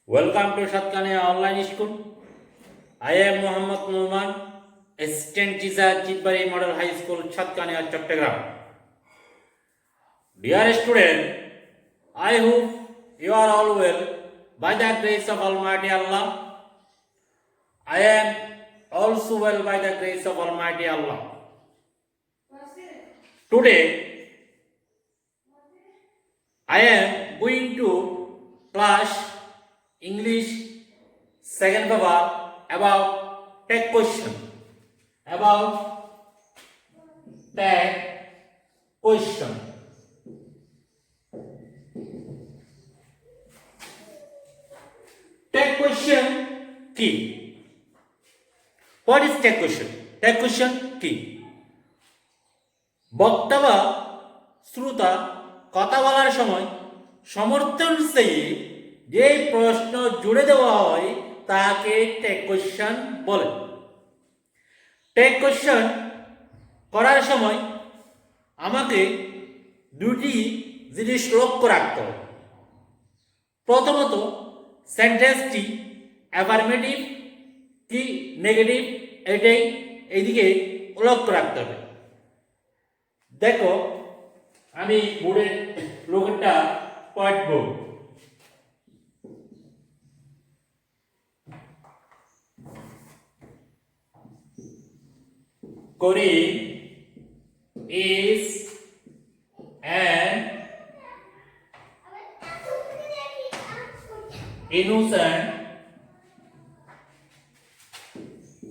Welcome to Shatkania Online School. I am Muhammad Numan, Assistant Teacher, Chitbari Model High School, Shatkania, Chattogram. Dear student, I hope you are all well. By the grace of Almighty Allah, I am also well by the grace of Almighty Allah. Today, I am going to class English second paper about tech question. About tech question. Tech question key. What is tech question? Tech question key. বক্তা শ্রোতা কথা বলার সময় সমর্থন চেয়ে যে প্রশ্ন জুড়ে দেওয়া হয় তাকে ট্যাগ কোশ্চেন বলে। ট্যাগ কোশ্চেন করার সময় আমাকে দুটি জিনিস লক্ষ্য রাখতে হবে। প্রথমত সেন্টেন্সটি অ্যাফার্মেটিভ কি নেগেটিভ এটাই এইদিকে লক্ষ্য রাখতে হবে। দেখো আমি বোর্ডের লোকেরটা পড়ব। Corinne is an innocent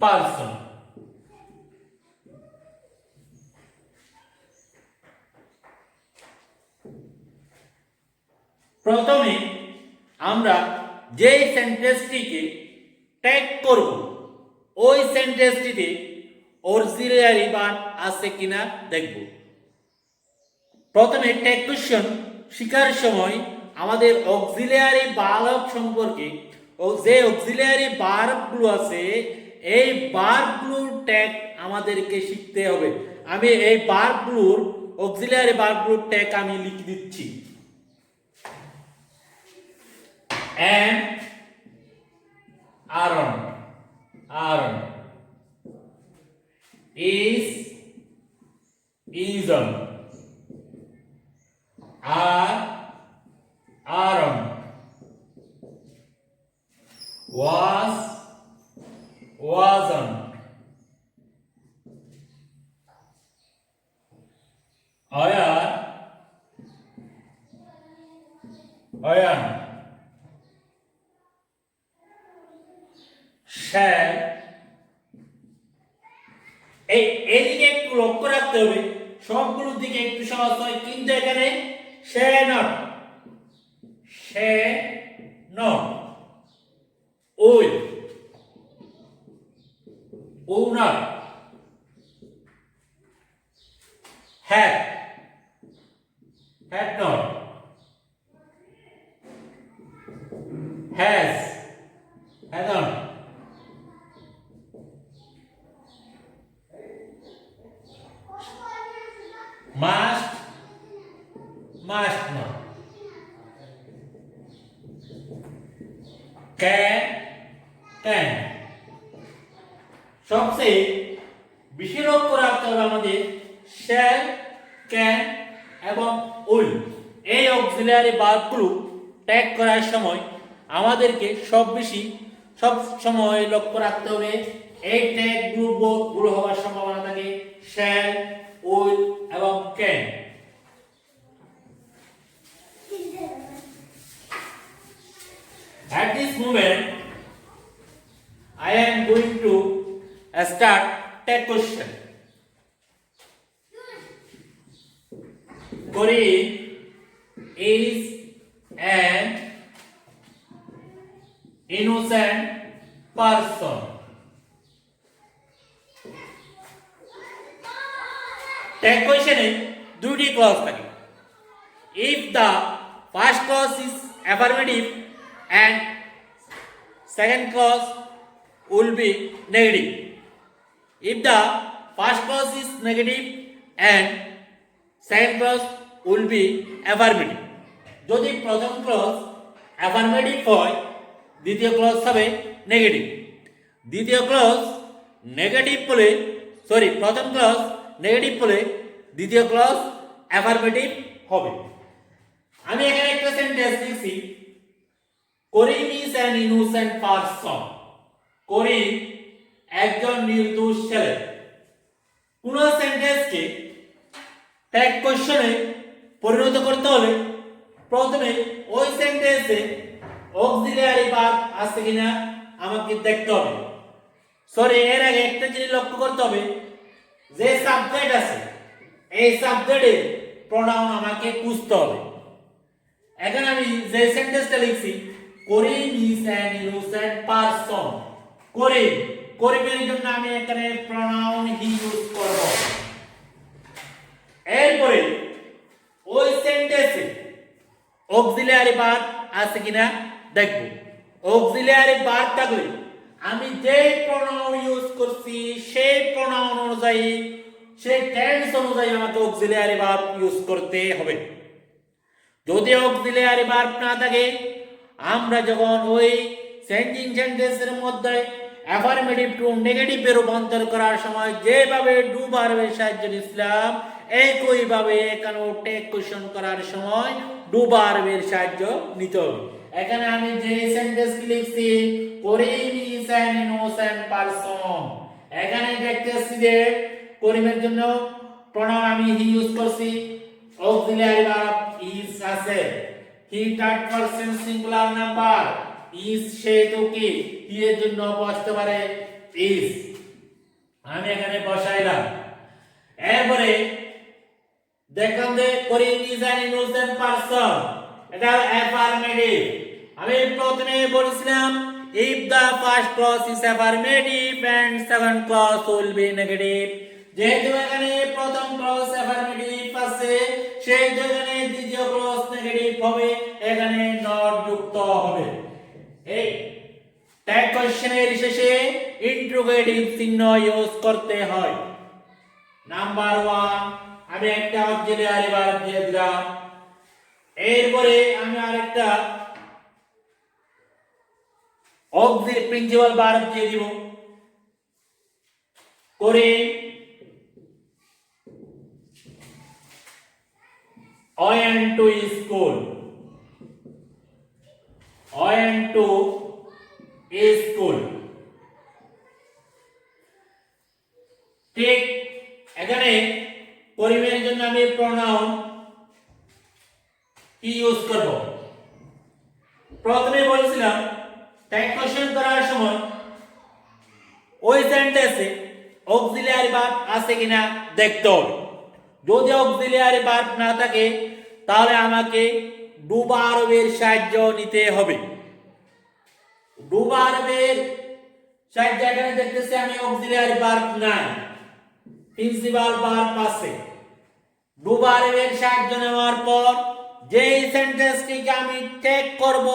person. প্রথমে আমরা যে সেন্টেন্সটিকে ট্যাগ করব ওই সেন্টেন্সটিতে অক্সিলিয়ারি ভার্ব আছে কিনা দেখব। প্রথমে ট্যাগ কোশ্চেন শেখার সময় আমাদের অক্সিলিয়ারি ভার্ব সম্পর্কে যে অক্সিলিয়ারি ভার্বগুলো আছে এই ভার্বগুলোর ট্যাগ আমাদেরকে শিখতে হবে। আমি এই ভার্বগুলোর অক্সিলিয়ারি ভার্বগুলোর ট্যাগ আমি লিখে দিচ্ছি। And Aaron is on Aaron wasn't Iron shall এইদিকে একটু লক্ষ্য রাখতে হবে, সবগুলোর দিকে একটু সহজ হয়, কিন্তু এখানে shall not will not had not hasn't must not can সবচেয়ে বেশি লক্ষ্য রাখতে হবে আমাদের shall, can এবং will এই অক্সিলিয়ারি ভার্বগুলো ট্যাগ করার সময় আমাদেরকে সব সময় লক্ষ্য রাখতে হবে এই ট্যাগ গুলো হওয়ার সম্ভাবনা থাকে shall, will এবং can। At this moment I am going to start tag question. Corinne is an innocent person. Tag question এ দুটি ক্লজ থাকে। If the first clause is affirmative and second clause will be negative. If the first clause is negative and second clause will be affirmative. যদি প্রথম clause affirmative হয় দ্বিতীয় clause হবে negative. দ্বিতীয় clause negative বলে প্রথম clause negative বলে দ্বিতীয় ক্লজ অ্যাফারমেটিভ হবে। আমি এখানে একটা সেন্টেন্স লিখছি, করিম ইজ অ্যান ইনোসেন্ট পারসন। করিম একজন নির্দোষ ছেলে। কোন সেন্টেন্সকে ট্যাগ কোশ্চেনে পরিণত করতে হলে প্রথমে ওই সেন্টেন্সে অক্সিলিয়ারি ভার্ব আছে কিনা আমাকে দেখতে হবে। এর আগে একটা জিনিস লক্ষ্য করতে হবে, যে সাবজেক্ট আছে এই সাবজেক্টের প্রোনাউন আমাকে খুঁজতে হবে। এখন আমি যে সেন্টেন্সটা লিখছি, করিম ইজ অ্যান ইনোসেন্ট পারসন। করিমের জন্য আমি এখানে প্রোনাউন হি ইউজ করব। এরপরে ওই সেন্টেন্সে অক্সিলিয়ারি ভার্ব আছে কিনা দেখব। অক্সিলিয়ারি ভার্ব থাকলে আমি যে প্রোনাউন ইউজ করছি সেই প্রোনাউন অনুযায়ী, সেই টেন্স অনুযায়ী আমাকে অক্সিলিয়ারি ভার্ব ইউজ করতে হবে। যদি অক্সিলিয়ারি ভার্ব না থাকে, আমরা যখন ওই চেঞ্জিং সেন্টেন্সের মধ্যে অ্যাফারমেটিভ টু নেগেটিভে রূপান্তর করার সময় যেভাবে ডু ভার্বের সাহায্য নিয়েছিলাম, একইভাবে এখানেও টেক কোশ্চেন করার সময় ডু ভার্বের সাহায্য নিতে হবে। এখানে আমি যে সেন্টেন্স লিখছি, করিম ইজ অ্যান ইনোসেন্ট পারসন, এখানে দেখতেছি যে করিমের জন্য প্রোনাউন আমি হি ইউজ করছি, অক্সিলিয়ারি ভার্ব ইজ আছে, he third person singular number, is সেহেতু কি হি এর জন্য বসতে পারে ইজ, আমি এখানে বসাইলাম। এরপরে দেখলাম যে করিম ইজ অ্যান ইনোসেন্ট পারসন, এটা অ্যাফারমেটিভ। আমি প্রথমে বলেছিলাম if the first clause is affirmative and second clause will be negative, যেহেতু এখানে প্রথম ক্লজ অ্যাফারমেটিভ আছে সেই জন্য দ্বিতীয় ক্লজ নেগেটিভ হবে, এখানে নট যুক্ত হবে। এই ট্যাগ কোশ্চেনের শেষে ইন্টারোগেটিভ চিহ্ন ইউজ করতে হয়। নাম্বার 1 আমি একটা অক্সিলিয়ারি ভার্ব দিয়ে দিলাম, এরপরে আমি আরেকটা প্রিন্সিপাল ভার্ব দিয়ে দিব, করিম went to school, went to school। ঠিক এখানে করিমের জন্য আমি প্রোনাউন কি ইউজ করব। প্রথমে বলেছিলাম ট্যাগ কোশ্চেন করার সময় ওই সেন্টেন্সে অক্সিলিয়ারি ভার্ব আছে কিনা দেখতে হবে। যদি অক্সিলিয়ারি ভার্ব না থাকে তাহলে আমাকে ডু ভার্বের সাহায্য নিতে হবে। ডু ভার্বের সাহায্যে এখানে দেখতেছি আমি অক্সিলিয়ারি ভার্ব নাই, প্রিন্সিপাল ভার্ব আছে। ডু ভার্বের সাহায্য নেওয়ার পর যেই সেন্টেন্সটিকে আমি টেক করব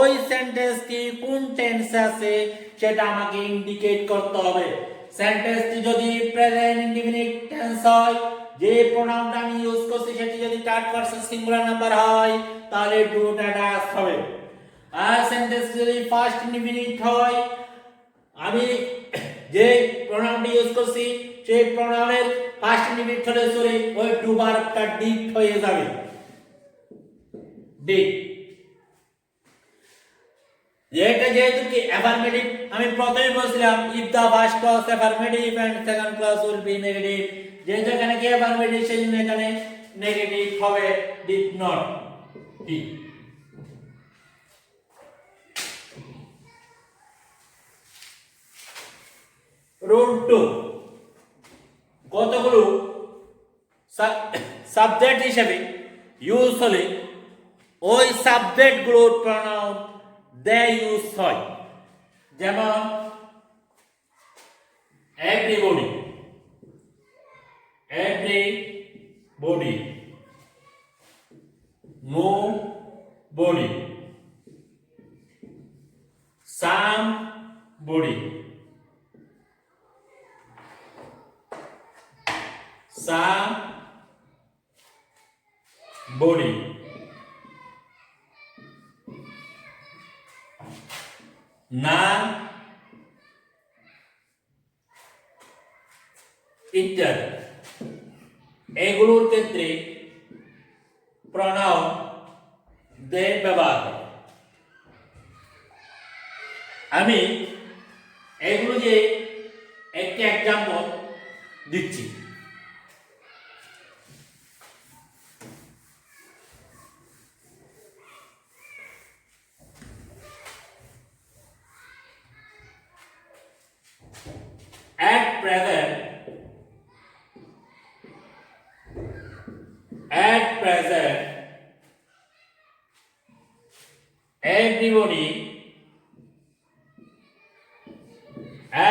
ওই সেন্টেন্সটি কোন টেন্সে আছে সেটা আমাকে ইন্ডিকেট করতে হবে। সেন্টেন্সটি যদি প্রেজেন্ট ইনডিফিনিট টেন্স হয়, যে প্রোনাউনটা আমি ইউজ করছি সেটি যদি থার্ড পারসন সিঙ্গুলার নাম্বার হয় তাহলে ডুটা ডাস হবে। আর সেন্টেন্স যদি ফার্স্ট ইনডিফিনিট হয়, আমি যে প্রোনাউনটি ইউজ করছি সেই প্রোনাউনের ফার্স্ট ইনডিফিনিট হলে ওই ডু ভার্বটা ডিট হয়ে যাবে, ডিট। এটা যেহেতু কি অ্যাফারমেটিভ, আমি প্রথমে বলছিলাম if the first clause affirmative and second clause will be negative, যেহেতু এখানে কি অ্যাফারমেটিভ সেজন্য এখানে নেগেটিভ হবে, ডিড নট ডি। রুল 2 কতগুলো সাবজেক্ট হিসেবে ইউজ হলে ওই সাবজেক্ট গুলোর প্রোনাউন দে ইউজ হয়। যেমন এভরিবডি, এভরিবডি, নো বডি, সাম বডি, সাম বডি, না ইত্যাদি এগুলোর ক্ষেত্রে প্রনাউন দে ব্যবহার হয়। আমি এগুলো যে একটি এক্সাম্পল দিচ্ছি।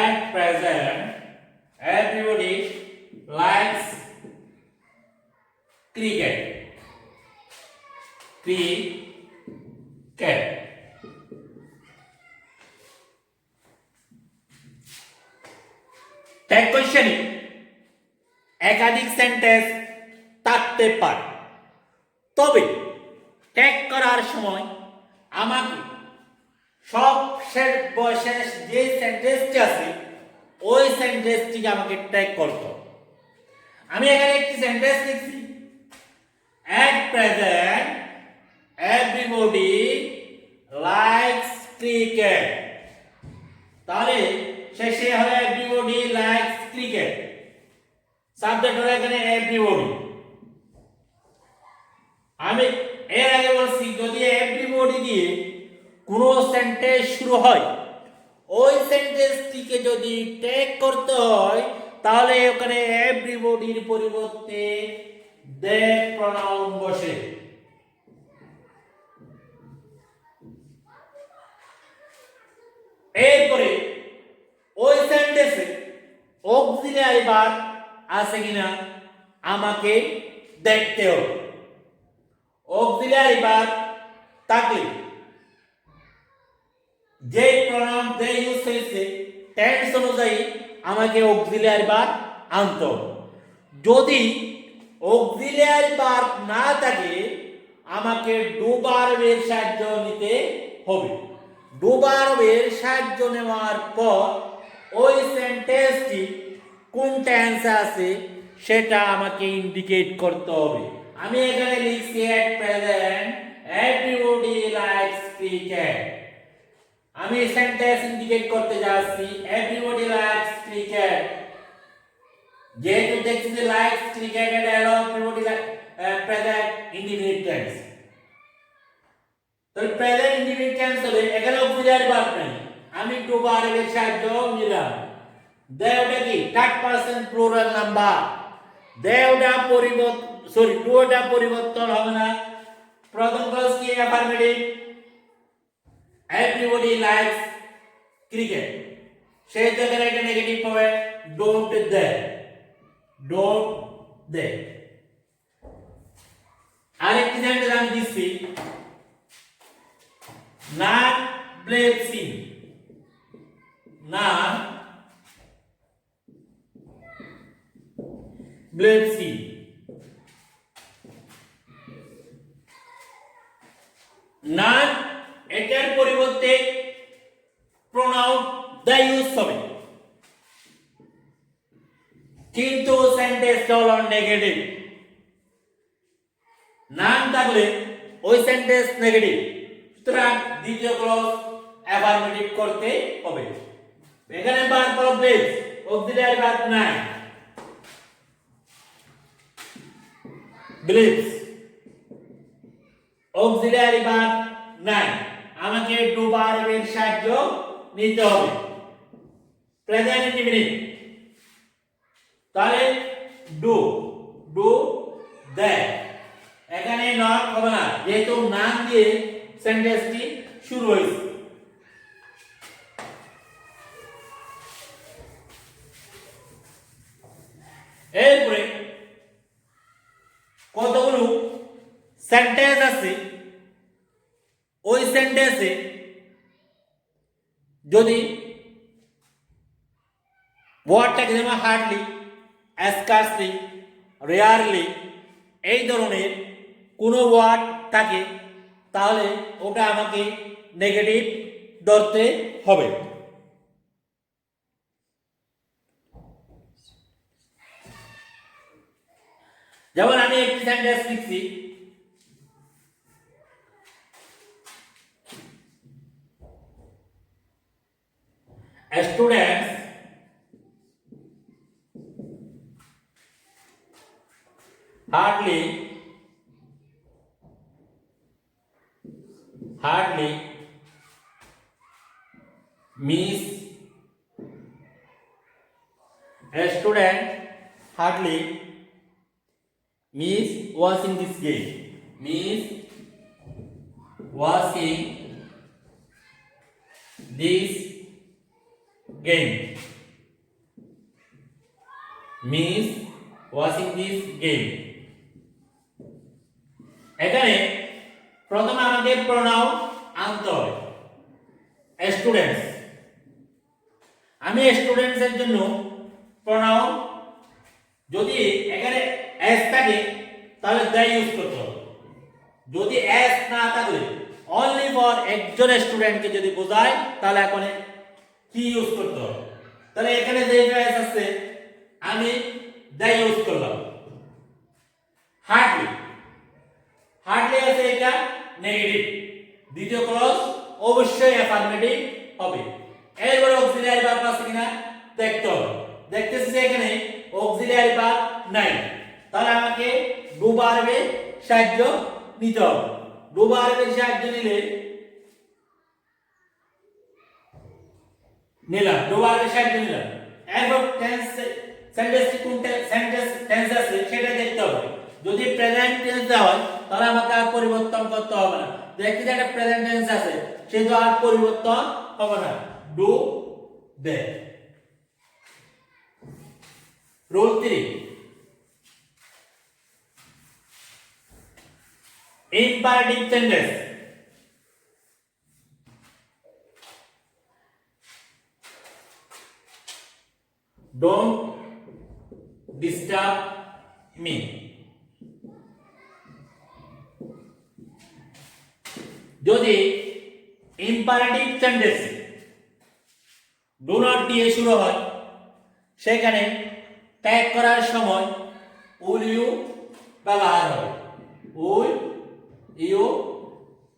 At present, everybody likes cricket. Tag কোশ্চেনে একাধিক সেন্টেন্স থাকতে পারে, তবে ট্যাগ করার সময় আমাকে সর্বশেষ যে সেন্টেন্সটি আছে ওই সেন্টেন্সটিকে আমাকে ট্যাগ করতে হবে। আমি এখানে একটি সেন্টেন্স লিখছি, at present everybody likes cricket। তাহলে শেষে হবে everybody likes cricket, সাবজেক্ট হলো এখানে everybody। আমি এর আগে বলছি যদি everybody দিয়ে কোনো সেন্টেন্স শুরু হয়, ওই সেন্টেন্সটিকে যদি ট্যাগ করতে হয় তাহলে ওখানে এভরিবডির পরিবর্তে দে প্রনাউন বসে। এরপরে ওই সেন্টেন্সে অক্সিলিয়ারি ভার্ব আছে কিনা আমাকে দেখতে হবে। অক্সিলিয়ারি ভার্ব থাকলে যে প্রনাউন দে ইউজ হয়েছে টেন্স অনুযায়ী আমাকে অক্সিলিয়ারি ভার্ব আনতে হবে। যদি অক্সিলিয়ারি ভার্ব না থাকে আমাকে ডু ভার্বের সাহায্য নিতে হবে। ডু ভার্বের সাহায্য নেওয়ার পর ওই সেন্টেন্সটি কোন টেন্সে আছে সেটা আমাকে ইন্ডিকেট করতে হবে। আমি এখানে লিখছি at present everybody likes cricket। আমি সেন্টেন্স ইন্ডিকেট করতে যাচ্ছি everybody likes cricket। যেহেতু দেখছি যে likes cricket এর এলো everybody প্রেজেন্ট ইনডিফিনিট টেন্স, তাহলে প্রেজেন্ট ইনডিফিনিট টেন্স হলে এখানে অক্সিলিয়ারি ভার্ব নাই, আমি টু ভার্বের সাহায্য নিলাম। দেওটা কি থার্ড পারসন প্লুরাল নাম্বার, দেওটা ডুটা পরিবর্তন হবে না। প্রথম ক্লজ কি অ্যাফার্মেটিভ, everybody likes cricket, সেই জায়গায় এটা নেগেটিভ হবে don't they। আরেকটি সেন্টেন্স আমি দিচ্ছি not blessing, not blessing। not এটার পরিবর্তে প্রনাউন দা ইউজ হবে, কিন্তু সেন্টেন্সটা হলো নেগেটিভ। নান থাকলে ওই সেন্টেন্স নেগেটিভ, সুতরাং দ্বিতীয় ক্লজ অ্যাফার্মেটিভ করতে হবে। এখানে ভার্ব হলো ব্লেস, অক্সিলিয়ারি ভার্ব নাই, ব্লেস অক্সিলিয়ারি ভার্ব নাই, আমাকে ডু ভার্বের সাহায্য নিতে হবে। প্রেজেন্ট ইনডিফিনিট, তাহলে ডু দে, এখানে নট হবে না যেহেতু নাম দিয়ে সেন্টেন্সটি শুরু হয়েছে। এরপরে কতগুলো সেন্টেন্স আছে, ওই সেন্টেন্সে যদি ওয়ার্ডটাকে যেমন হার্ডলি, স্কার্সলি, রেয়ারলি এই ধরনের কোনো ওয়ার্ড থাকে তাহলে ওটা আমাকে নেগেটিভ ধরতে হবে। যেমন আমি একটি সেন্টেন্স লিখছি, students hardly miss a student hardly miss watching this game, miss watching this game, miss watching this game। এখানে প্রথমে আমাদের প্রোনাউন আনতে হবে স্টুডেন্টস। আমি স্টুডেন্টস এর জন্য প্রোনাউন যদি এখানে এস থাকে তাহলে দে ইউজ করতে হবে, যদি এস না থাকে অনলি ফর একজন স্টুডেন্টকে যদি বোঝায় তাহলে এখন কি ইউজ করতে হবে। তাহলে এখানে যে এস আছে আমি দে ইউজ করলাম। হার্ডলি আছে এটা নেগেটিভ, দ্বিতীয় ক্লজ অবশ্যই অ্যাফার্মেটিভ হবে। এরপরে অক্সিলিয়ারি ভার্ব আছে কিনা দেখতে হবে। দেখতেছি যে এখানে অক্সিলিয়ারি ভার্ব নাই, তাহলে আমাকে ডু ভার্বের সাহায্য নিতে হবে। ডু ভার্বের সাহায্য নিলাম ডু ভার্বের সাহায্য নিলাম। এরপর টেন্স সেন্টেন্সটি কোন টেন্স আছে সেটা দেখতে হবে। যদি প্রেজেন্ট টেন্স হয় তাহলে আমাকে আর পরিবর্তন করতে হবে না। দেখতে যে একটা প্রেজেন্ট টেন্স আছে সেটা আর পরিবর্তন হবে না, do they. Rule 3, imperative tenses don't disturb me। যদি ইম্পারেটিভ সেন্টেন্স ডু নট দিয়ে শুরু হয় সেখানে ট্যাগ করার সময় উইল ইউ ব্যবহার হবে, উইল ইউ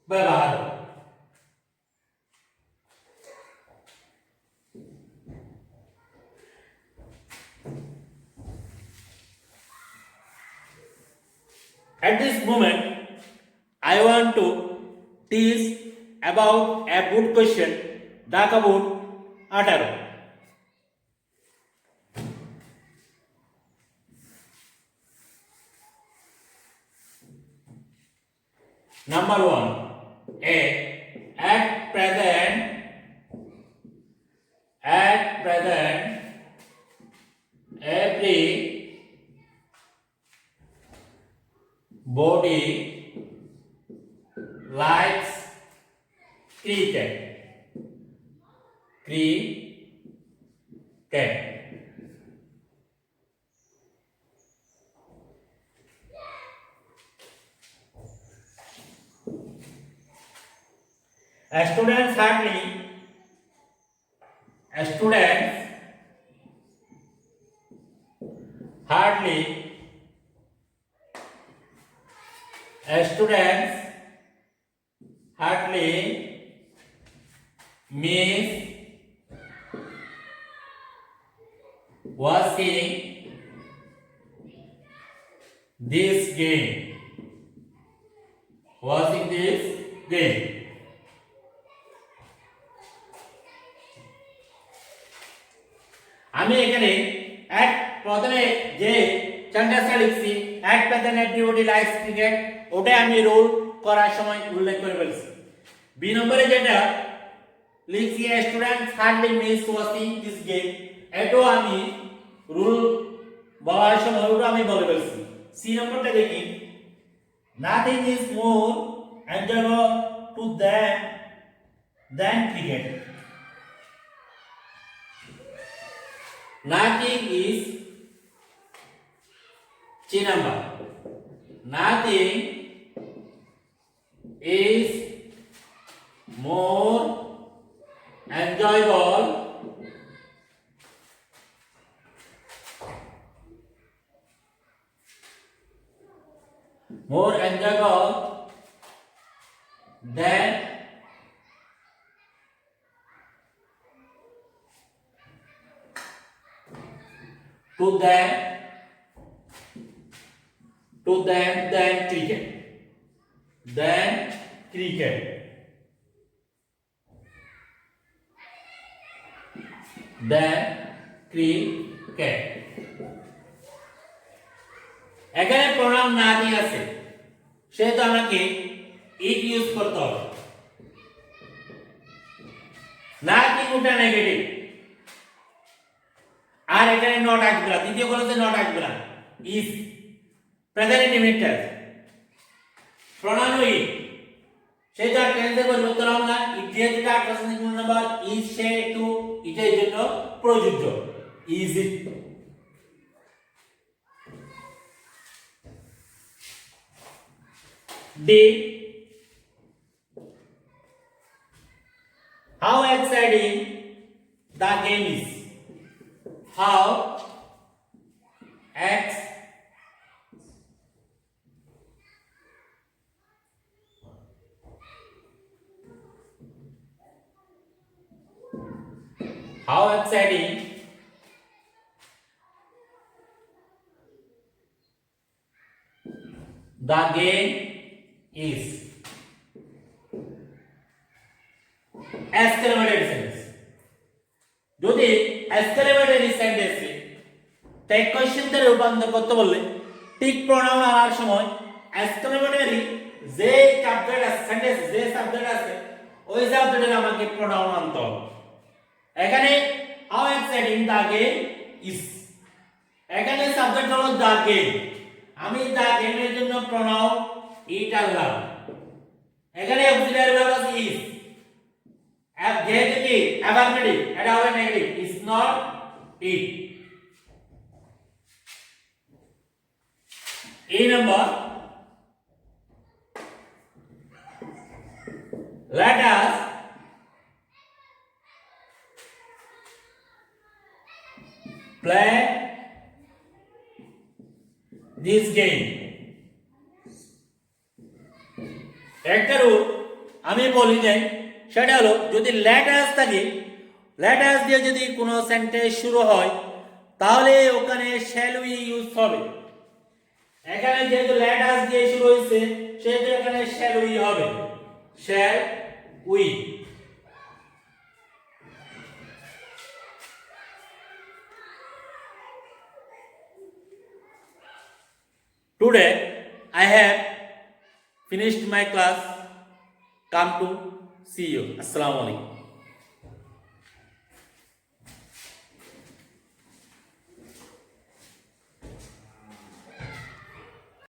ব্যবহার হবে। At this moment, I want to tease about a good question, dark about 18। Number 1, at present every body likes cricket। Students hardly miss watching this game। আমি এখানে এক প্রথমে যে সেন্টেন্সটা লিখছি at present everybody likes cricket, ওটাই আমি rule করার সময় উল্লেখ করে ফেলছি। বি নম্বরে যেটা লিখছি students hardly miss watching this game, এটাও আমি রুল বলার সময় ওটা আমি বলে ফেলছি। সি নম্বরটা দেখি nothing is more enjoyable to than cricket. Nothing is C number. Nothing is more enjoyable, more enjoyable than to them than cricket, than cricket, than cricket. এখানে প্রোনাউন না দিয়ে আছে সেহেতু আমাকে ইট ইউজ করতে হবে, না কি কোনটা নেগেটিভ। আর এখানে নট আসবে না, দ্বিতীয় কলমে নট আসবে না, is present indefinite pronoun it, সেটা টেন্সে পরিবর্তন হবে না। ইট যেহেতু তার প্রেজেন্ট নাম্বার ইজ সে টু ইটের জন্য প্রযোজ্য, is it. D. How exciting the game is. How exciting the game is. Exclamatory sentence. যদি exclamatory sentence তাই কোশ্চেন তে রূপান্তর করতে বললে ঠিক প্রোনাউন আনার সময় exclamatory যে সাবজেক্ট আছে, সেন্টেন্স যে সাবজেক্ট আছে ওই সাবজেক্টের আমাকে প্রোনাউন আনতে হবে। এখানে how exciting the game is, এখানে সাবজেক্ট হলো the game, আমি the game এর জন্য প্রোনাউন ইট আনলাম। এখানে অক্সিলারি ভার্ব আছে is, যেহেতু কি অ্যাফার্মেটিভ এটা হবে negative, is not it। A number, let us play this game। একটা রূপ আমি বলি যাই, সেটা হলো যদি let us থাকে, let us দিয়ে যদি কোনো সেন্টেন্স শুরু হয় তাহলে ওখানে shall we ইউজ হবে। এখানে যেহেতু let us দিয়ে শুরু হয়েছে সেহেতু এখানে shall we হবে, shall we। Today I have finished my class. Come to see you. Assalamu alaikum.